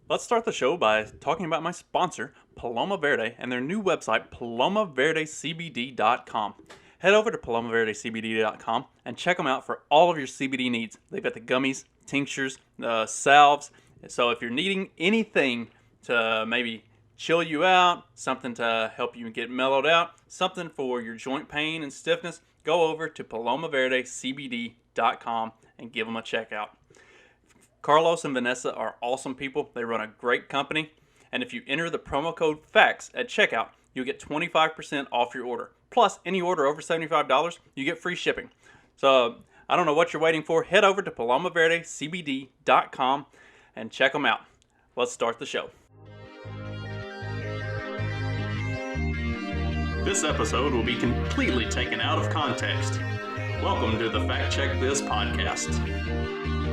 Let's start the show by talking about my sponsor, Paloma Verde, and their new website, palomaverdecbd.com. Head over to palomaverdecbd.com and check them out for all of your CBD needs. They've got the gummies, tinctures, salves. So if you're needing anything to maybe chill you out, something to help you get mellowed out, something for your joint pain and stiffness, go over to palomaverdecbd.com and give them a check out. Carlos and Vanessa are awesome people. They run a great company. And if you enter the promo code FACTS at checkout, you'll get 25% off your order. Plus, any order over $75, you get free shipping. So, I don't know what you're waiting for. Head over to palomaverdecbd.com and check them out. Let's start the show. This episode will be completely taken out of context. Welcome to the Fact Check This podcast.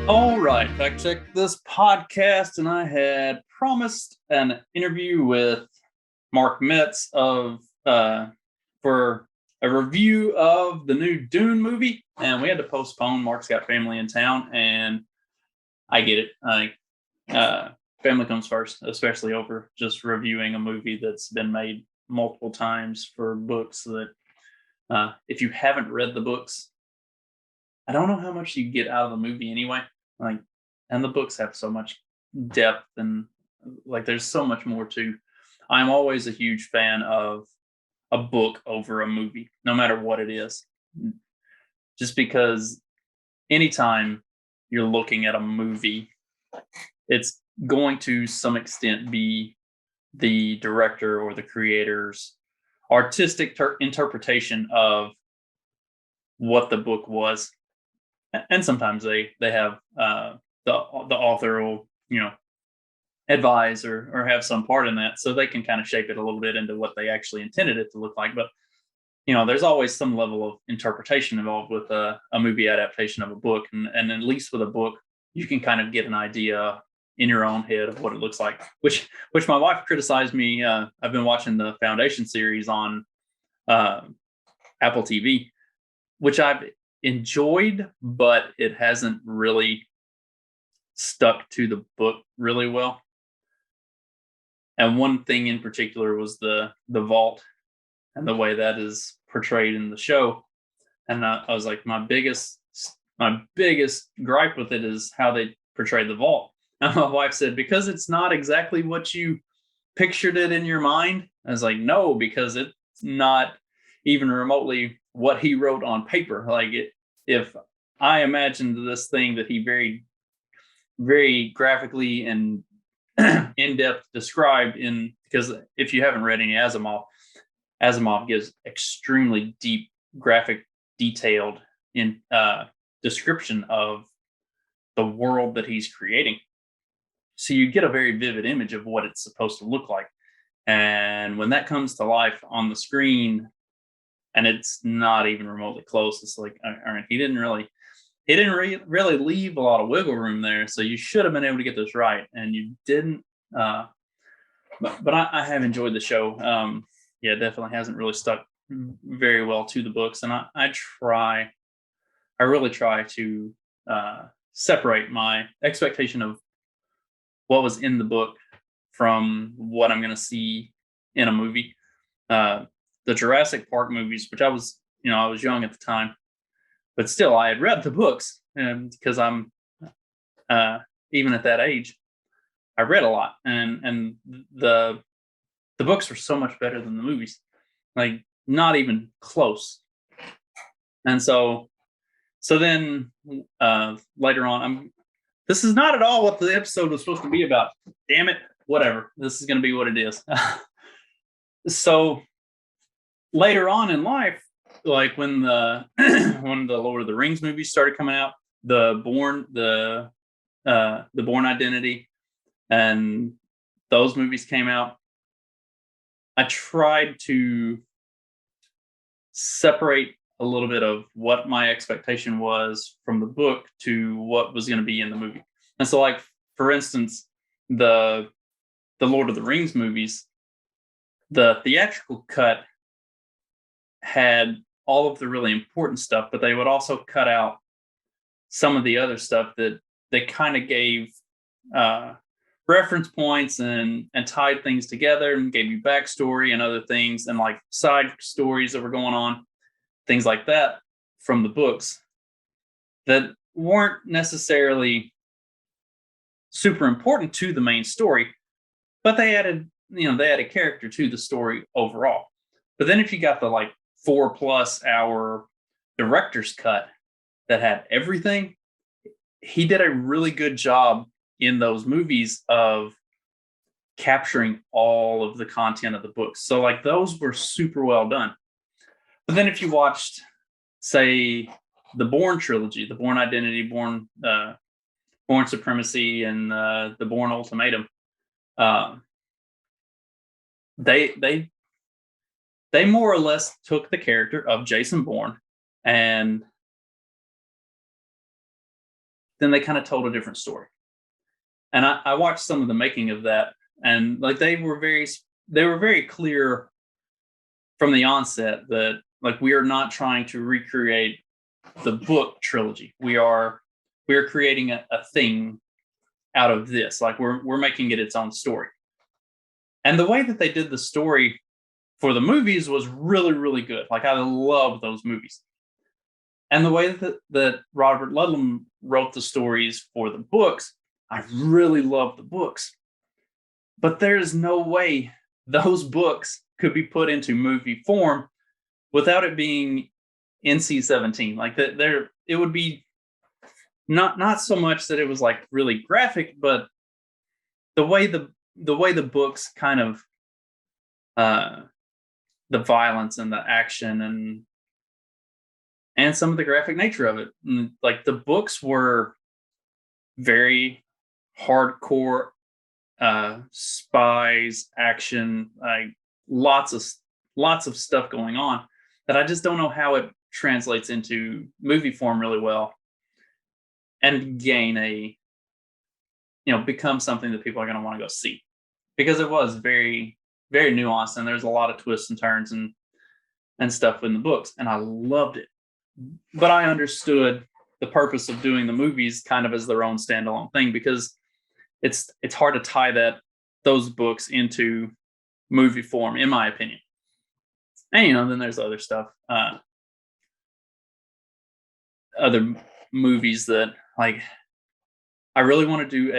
All right, Fact Check This podcast, and I had promised an interview with Mark Metz for a review of the new Dune movie, and we had to postpone. Mark's got family in town, and I get it. Family comes first, especially over just reviewing a movie that's been made multiple times for books that if you haven't read the books, I don't know how much you get out of the movie anyway. And the books have so much depth and there's so much more to. I'm always a huge fan of a book over a movie, no matter what it is. Just because anytime you're looking at a movie, it's going to some extent be the director or the creator's artistic interpretation of what the book was. And sometimes they have the author will advise or have some part in that, so they can kind of shape it a little bit into what they actually intended it to look like. But there's always some level of interpretation involved with a movie adaptation of a book, and at least with a book, you can kind of get an idea in your own head of what it looks like. Which my wife criticized me. I've been watching the Foundation series on Apple TV, which I've enjoyed, but it hasn't really stuck to the book really well. And one thing in particular was the vault and the way that is portrayed in the show. And I was like, my biggest gripe with it is how they portray the vault. And my wife said, because it's not exactly what you pictured it in your mind. I was like, no, because it's not even remotely what he wrote on paper. If I imagined this thing that he very, very graphically and in-depth described because if you haven't read any Asimov gives extremely deep, graphic, detailed in description of the world that he's creating. So you get a very vivid image of what it's supposed to look like. And when that comes to life on the screen, and it's not even remotely close, it's like, all right, he didn't really leave a lot of wiggle room there. So you should have been able to get this right, and you didn't. But I have enjoyed the show. Definitely hasn't really stuck very well to the books, and I really try to separate my expectation of what was in the book from what I'm going to see in a movie. The Jurassic Park movies, which I was young at the time, but still I had read the books, and because I'm even at that age, I read a lot, and the books were so much better than the movies, like not even close. And so then later on, this is not at all what the episode was supposed to be about. Damn it, whatever. This is going to be what it is. So later on in life, like when the Lord of the Rings movies started coming out, the Bourne Identity, and those movies came out, I tried to separate a little bit of what my expectation was from the book to what was going to be in the movie. And so, like, for instance, the Lord of the Rings movies, the theatrical cut had all of the really important stuff, but they would also cut out some of the other stuff that they kind of gave reference points and tied things together and gave you backstory and other things and like side stories that were going on, things like that from the books that weren't necessarily super important to the main story, but they added character to the story overall. But then if you got the like 4+ hour director's cut that had everything, he did a really good job in those movies of capturing all of the content of the books. So like those were super well done. But then if you watched, say, the Bourne trilogy, the Bourne Identity, Bourne Supremacy, and the Bourne Ultimatum, uh, they more or less took the character of Jason Bourne and then they kind of told a different story. And I watched some of the making of that, and like they were very clear from the onset that like we are not trying to recreate the book trilogy. We are creating a thing out of this. Like we're making it its own story. And the way that they did the story for the movies was really, really good. Like I love those movies. And the way that Robert Ludlum wrote the stories for the books, I really love the books. But there's no way those books could be put into movie form without it being NC-17. Like that it would be not so much that it was like really graphic, but the way the books kind of the violence and the action and some of the graphic nature of it. Like the books were very hardcore spies, action, like lots of stuff going on that I just don't know how it translates into movie form really well and gain become something that people are going to want to go see, because it was very, very nuanced and there's a lot of twists and turns and stuff in the books, and I loved it. But I understood the purpose of doing the movies kind of as their own standalone thing, because it's hard to tie those books into movie form, in my opinion. And then there's other stuff, other movies that like I really want to do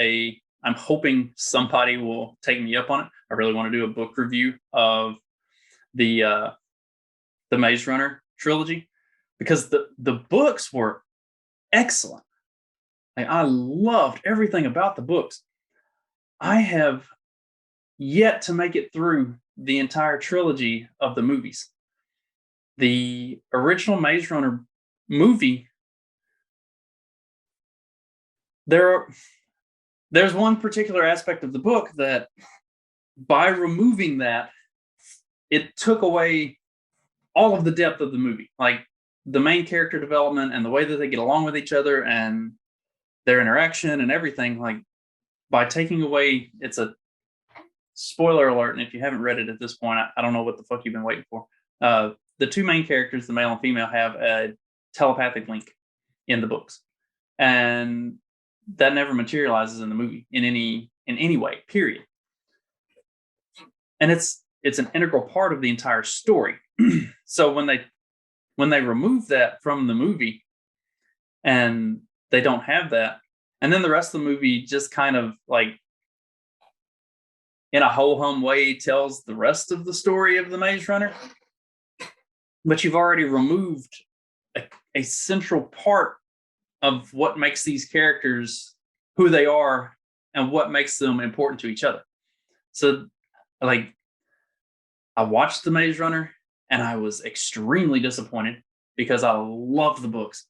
I'm hoping somebody will take me up on it. I really want to do a book review of the Maze Runner trilogy, because the books were excellent. Like I loved everything about the books. I have yet to make it through the entire trilogy of the movies. The original Maze Runner movie, there's one particular aspect of the book that by removing that, it took away all of the depth of the movie. Like the main character development and the way that they get along with each other and their interaction and everything, like by taking away, it's a spoiler alert. And if you haven't read it at this point, I don't know what the fuck you've been waiting for. The two main characters, the male and female, have a telepathic link in the books, and that never materializes in the movie in any way, period. And it's an integral part of the entire story. So when they remove that from the movie and they don't have that, and then the rest of the movie just kind of like in a ho-hum way tells the rest of the story of the Maze Runner, but you've already removed a central part of what makes these characters who they are and what makes them important to each other. So like I watched the Maze Runner and I was extremely disappointed because I love the books.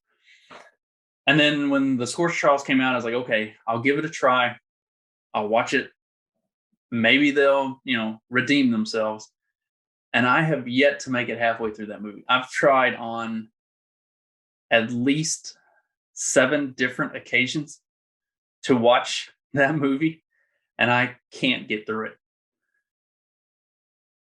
And then when the Scorched Trials came out, I was like, okay, I'll give it a try. I'll watch it. Maybe they'll, redeem themselves. And I have yet to make it halfway through that movie. I've tried on at least 7 different occasions to watch that movie, and I can't get through it.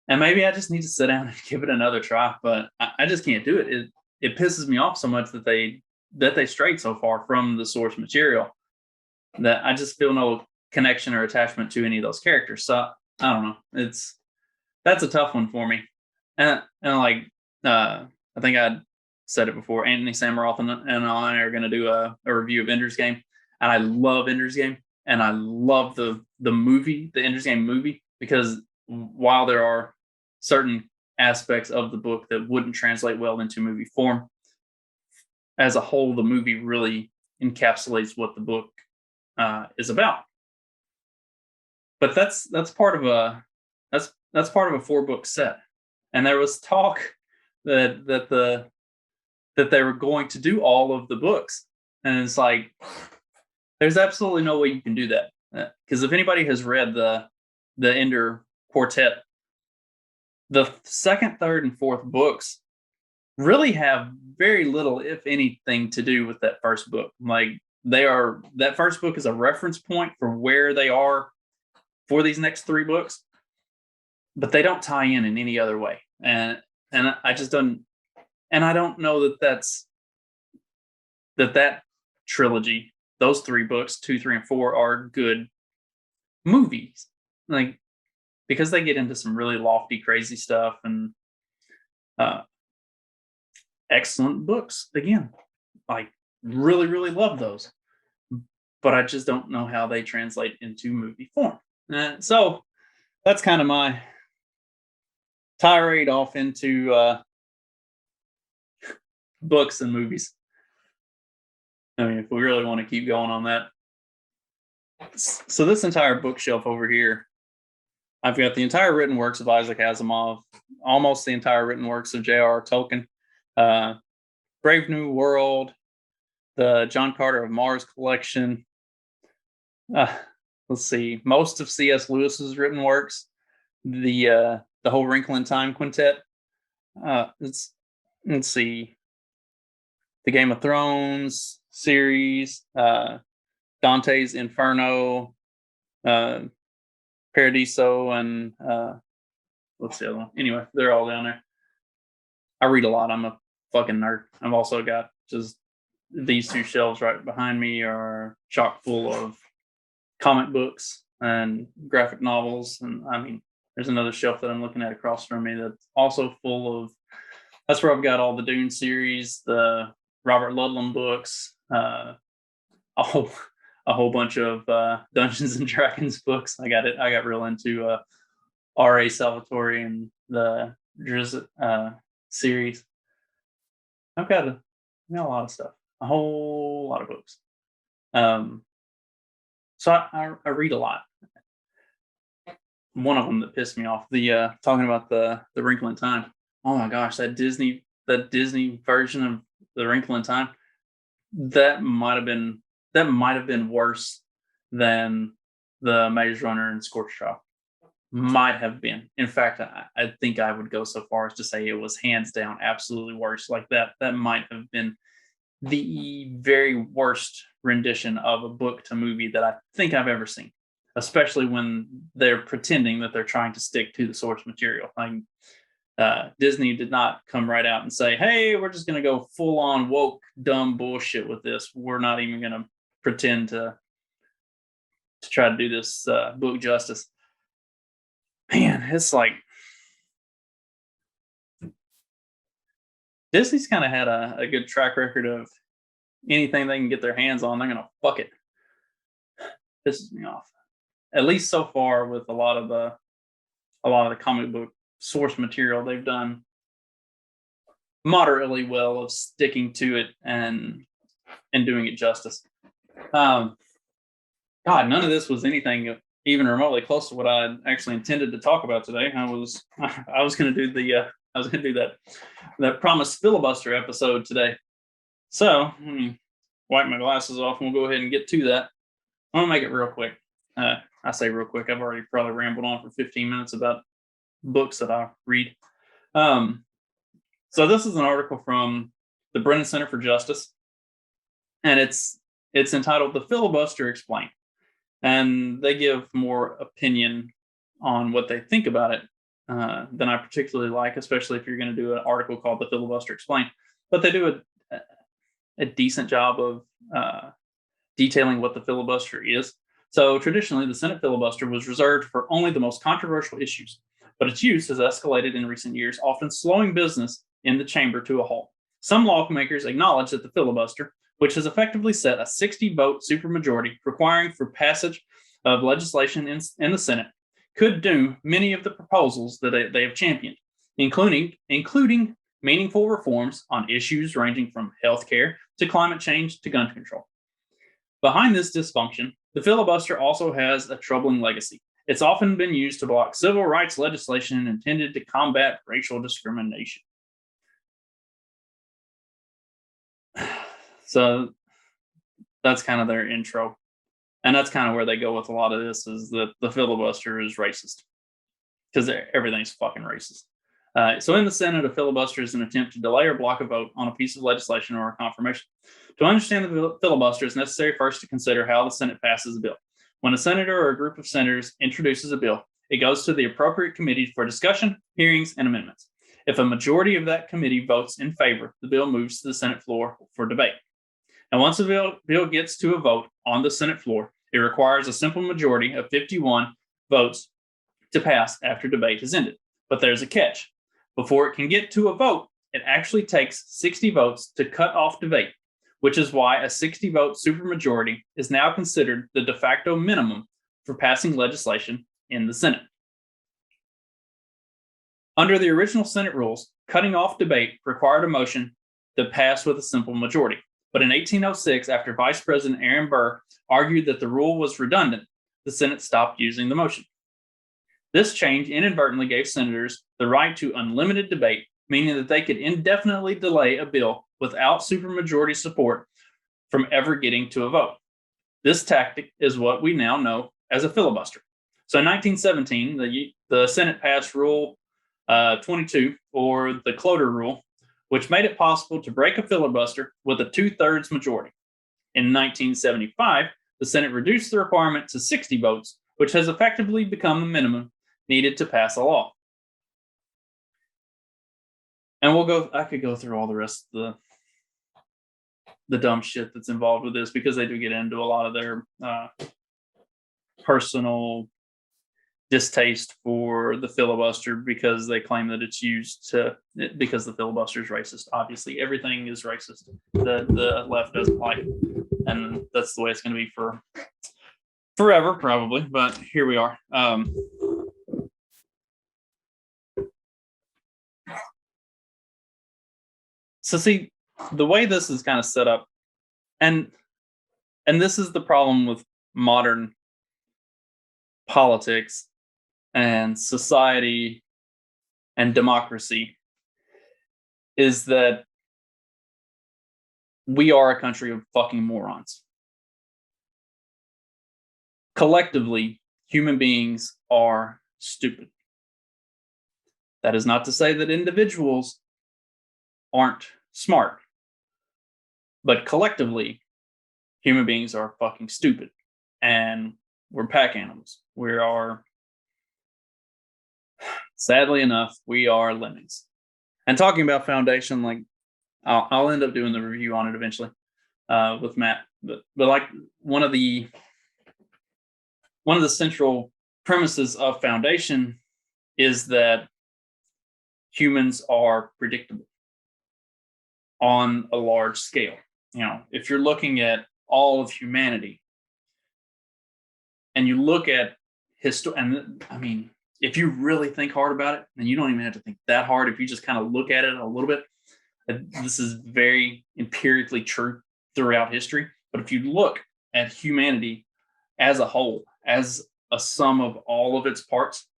And maybe I just need to sit down and give it another try, but I just can't do it. It pisses me off so much that they strayed so far from the source material that I just feel connection or attachment to any of those characters. So I don't know. That's a tough one for me. And like I think I said it before. Anthony Samaroff and I are going to do a review of Ender's Game, and I love Ender's Game, and I love the movie, the Ender's Game movie, because while there are certain aspects of the book that wouldn't translate well into movie form, as a whole, the movie really encapsulates what the book is about. But that's part of a that's part of a 4-book set, and there was talk that they were going to do all of the books, and it's like there's absolutely no way you can do that, because if anybody has read the Ender Quartet, the second, third, and fourth books really have very little, if anything, to do with that first book. Like that first book is a reference point for where they are for these next 3 books, but they don't tie in any other way. And I just don't, and I don't know that trilogy, those 3 books, 2, 3, and 4, are good movies. Like, because they get into some really lofty, crazy stuff, and excellent books. Again, like, really, really love those. But I just don't know how they translate into movie form. So that's kind of my tirade off into books and movies. I mean, if we really want to keep going on that. So this entire bookshelf over here, I've got the entire written works of Isaac Asimov, almost the entire written works of J.R.R. Tolkien, Brave New World, the John Carter of Mars collection. Let's see, most of C.S. Lewis's written works, the whole Wrinkle in Time quintet. Let's see, the Game of Thrones series, Dante's Inferno, Paradiso, and what's the other one? Anyway, they're all down there. I read a lot. I'm a fucking nerd. I've also got just these 2 shelves right behind me are chock full of comic books and graphic novels. And I mean, there's another shelf that I'm looking at across from me that's also full of, that's where I've got all the Dune series, the Robert Ludlum books, a whole bunch of Dungeons and Dragons books. I got real into R.A. Salvatore and the Drizzt series. I've got a lot of stuff, a whole lot of books. So I read a lot. One of them that pissed me off, the talking about the Wrinkle in Time. Oh my gosh, that Disney version of the Wrinkle in Time, that might have been worse than the Maze Runner and Scorched Trial. Might have been. In fact, I think I would go so far as to say it was hands down absolutely worse. Like that might have been the very worst rendition of a book to movie that I think I've ever seen, especially when they're pretending that they're trying to stick to the source material. Like, Disney did not come right out and say, hey, we're just going to go full on woke, dumb bullshit with this. We're not even going to pretend to try to do this book justice. Man, it's like Disney's kind of had a good track record of anything they can get their hands on, they're going to fuck it. Pisses me off. At least so far with a lot of the comic book source material, they've done moderately well of sticking to it and doing it justice. God, none of this was anything even remotely close to what I actually intended to talk about today. I was going to do that promised filibuster episode today. So let me wipe my glasses off and we'll go ahead and get to that. I'm gonna make it real quick. I say real quick. I've already probably rambled on for 15 minutes about books that I read. So this is an article from the Brennan Center for Justice, and it's entitled "The Filibuster Explained," and they give more opinion on what they think about it than I particularly like, especially if you're going to do an article called "The Filibuster Explained." But they do a decent job of detailing what the filibuster is. So traditionally, the Senate filibuster was reserved for only the most controversial issues, but its use has escalated in recent years, often slowing business in the chamber to a halt. Some lawmakers acknowledge that the filibuster, which has effectively set a 60-vote supermajority requiring for passage of legislation in the Senate, could doom many of the proposals that they have championed, including meaningful reforms on issues ranging from healthcare to climate change to gun control. Behind this dysfunction, the filibuster also has a troubling legacy. It's often been used to block civil rights legislation intended to combat racial discrimination. So that's kind of their intro. And that's kind of where they go with a lot of this, is that the filibuster is racist, because everything's fucking racist. So in the Senate, a filibuster is an attempt to delay or block a vote on a piece of legislation or a confirmation. To understand the filibuster, it's necessary first to consider how the Senate passes a bill. When a senator or a group of senators introduces a bill, it goes to the appropriate committee for discussion, hearings, and amendments. If a majority of that committee votes in favor, the bill moves to the Senate floor for debate. And once a bill gets to a vote on the Senate floor, it requires a simple majority of 51 votes to pass after debate has ended. But there's a catch. Before it can get to a vote, it actually takes 60 votes to cut off debate, which is why a 60-vote supermajority is now considered the de facto minimum for passing legislation in the Senate. Under the original Senate rules, cutting off debate required a motion that passed with a simple majority. But in 1806, after Vice President Aaron Burr argued that the rule was redundant, the Senate stopped using the motion. This change inadvertently gave senators the right to unlimited debate, meaning that they could indefinitely delay a bill without supermajority support from ever getting to a vote. This tactic is what we now know as a filibuster. So in 1917, the Senate passed Rule 22, or the Cloture Rule, which made it possible to break a filibuster with a 2/3 majority. In 1975, the Senate reduced the requirement to 60 votes, which has effectively become the minimum needed to pass a law. And I could go through all the rest of the dumb shit that's involved with this, because they do get into a lot of their personal distaste for the filibuster, because they claim that it's used because the filibuster is racist. Obviously, everything is racist that the left doesn't like, and that's the way it's going to be for forever, probably. But here we are. So see, the way this is kind of set up, and this is the problem with modern politics and society and democracy, is that we are a country of fucking morons. Collectively, human beings are stupid. That is not to say that individuals aren't smart, but collectively, human beings are fucking stupid, and we're pack animals. Sadly enough, we are lemmings. And talking about foundation, like I'll end up doing the review on it eventually with Matt. But like one of the central premises of foundation is that humans are predictable on a large scale. You know, if you're looking at all of humanity and you look at history, and I mean, if you really think hard about it, then you don't even have to think that hard. If you just kind of look at it a little bit, this is very empirically true throughout history. But if you look at humanity as a whole, as a sum of all of its parts,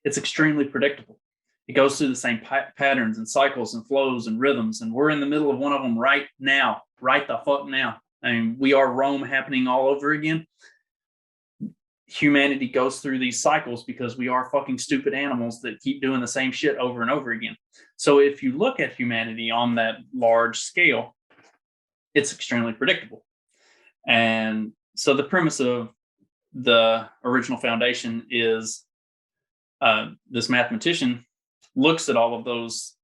it's extremely predictable. It goes through the same patterns and cycles and flows and rhythms, and we're in the middle of one of them right now, right the fuck now. I mean, we are Rome happening all over again. Humanity goes through these cycles because we are fucking stupid animals that keep doing the same shit over and over again. So if you look at humanity on that large scale, it's extremely predictable. And so the premise of the original foundation is this mathematician looks at all of those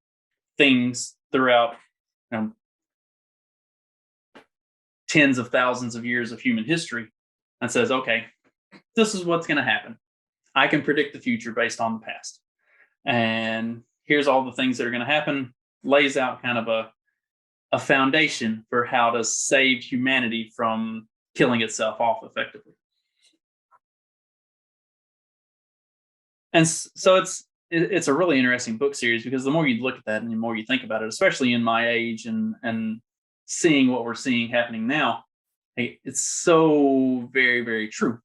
things throughout tens of thousands of years of human history and says, okay, this is what's going to happen. I can predict the future based on the past. And here's all the things that are going to happen, lays out kind of a foundation for how to save humanity from killing itself off effectively. And so it's a really interesting book series, because the more you look at that and the more you think about it, especially in my age and seeing what we're seeing happening now, it's so very, very true.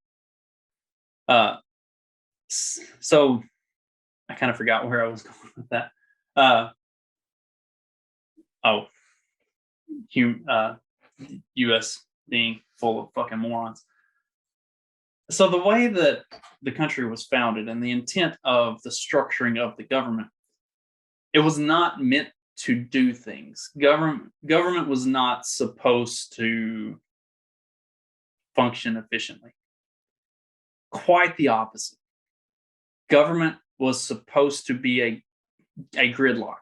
So I kind of forgot where I was going with that. U.S. being full of fucking morons. So the way that the country was founded and the intent of the structuring of the government, it was not meant to do things. Government was not supposed to function efficiently. Quite the opposite. Government was supposed to be a gridlock.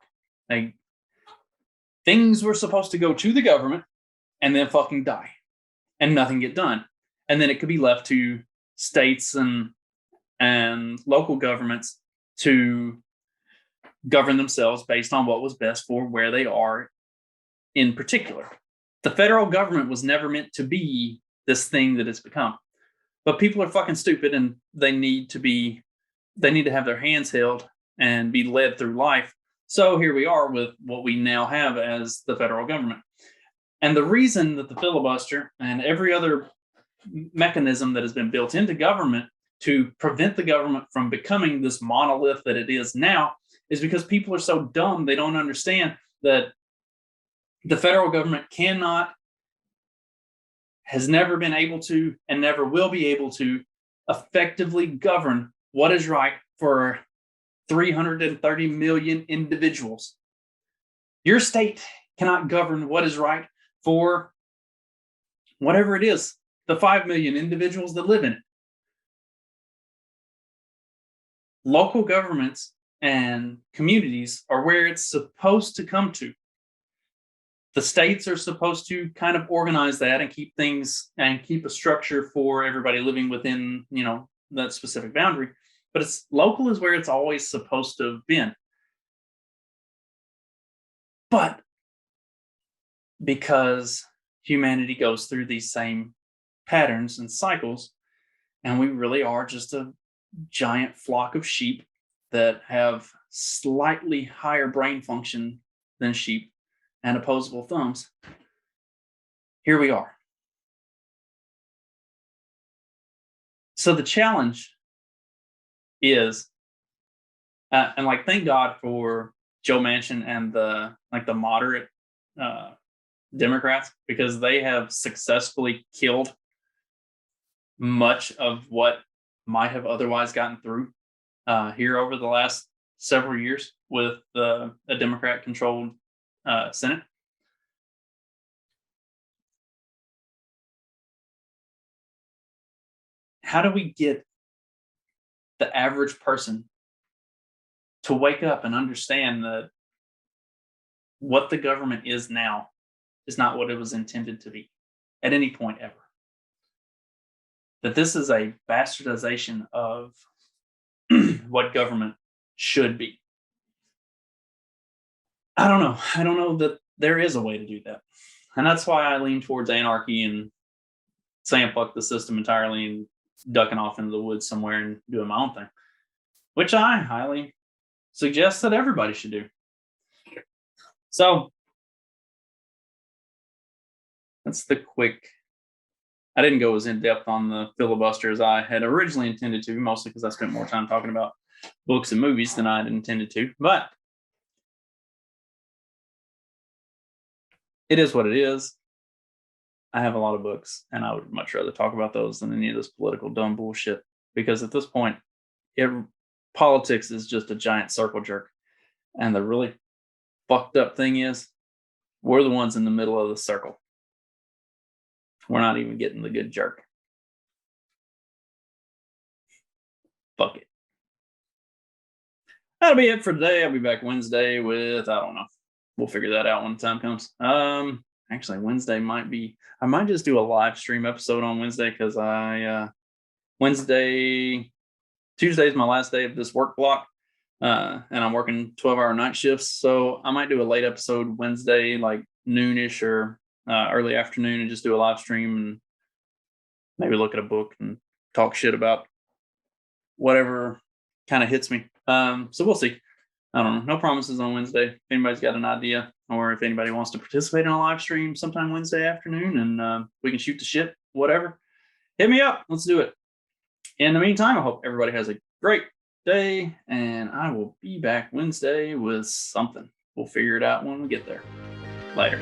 Things were supposed to go to the government and then fucking die and nothing get done. And then it could be left to states and local governments to govern themselves based on what was best for where they are in particular. The federal government was never meant to be this thing that it's become. But people are fucking stupid, and they need to have their hands held and be led through life. So here we are with what we now have as the federal government. And the reason that the filibuster and every other mechanism that has been built into government to prevent the government from becoming this monolith that it is now is because people are so dumb they don't understand that the federal government has never been able to and never will be able to effectively govern what is right for 330 million individuals. Your state cannot govern what is right for whatever it is, the 5 million individuals that live in it. Local governments and communities are where it's supposed to come to. The states are supposed to kind of organize that and keep things and keep a structure for everybody living within, that specific boundary. But it's local is where it's always supposed to have been. But because humanity goes through these same patterns and cycles, and we really are just a giant flock of sheep that have slightly higher brain function than sheep and opposable thumbs, here we are. So the challenge is, and thank God for Joe Manchin and the moderate Democrats, because they have successfully killed much of what might have otherwise gotten through here over the last several years with a Democrat-controlled Senate. How do we get the average person to wake up and understand that what the government is now is not what it was intended to be at any point ever? That this is a bastardization of what government should be. I don't know. I don't know that there is a way to do that. And that's why I lean towards anarchy and saying fuck the system entirely and ducking off into the woods somewhere and doing my own thing, which I highly suggest that everybody should do. So that's the quick. I didn't go as in depth on the filibuster as I had originally intended to, mostly because I spent more time talking about books and movies than I had intended to. But it is what it is. I have a lot of books, and I would much rather talk about those than any of this political dumb bullshit. Because at this point, politics is just a giant circle jerk. And the really fucked up thing is, we're the ones in the middle of the circle. We're not even getting the good jerk. Fuck it. That'll be it for today. I'll be back Wednesday with, I don't know. We'll figure that out when the time comes. Actually, Wednesday I might just do a live stream episode on Wednesday, because I Tuesday is my last day of this work block. And I'm working 12-hour night shifts. So I might do a late episode Wednesday, like noonish or early afternoon, and just do a live stream and maybe look at a book and talk shit about whatever kind of hits me. So we'll see. I don't know. No promises on Wednesday. If anybody's got an idea, or if anybody wants to participate in a live stream sometime Wednesday afternoon, and we can shoot the shit, whatever, hit me up. Let's do it. In the meantime, I hope everybody has a great day, and I will be back Wednesday with something. We'll figure it out when we get there. Later.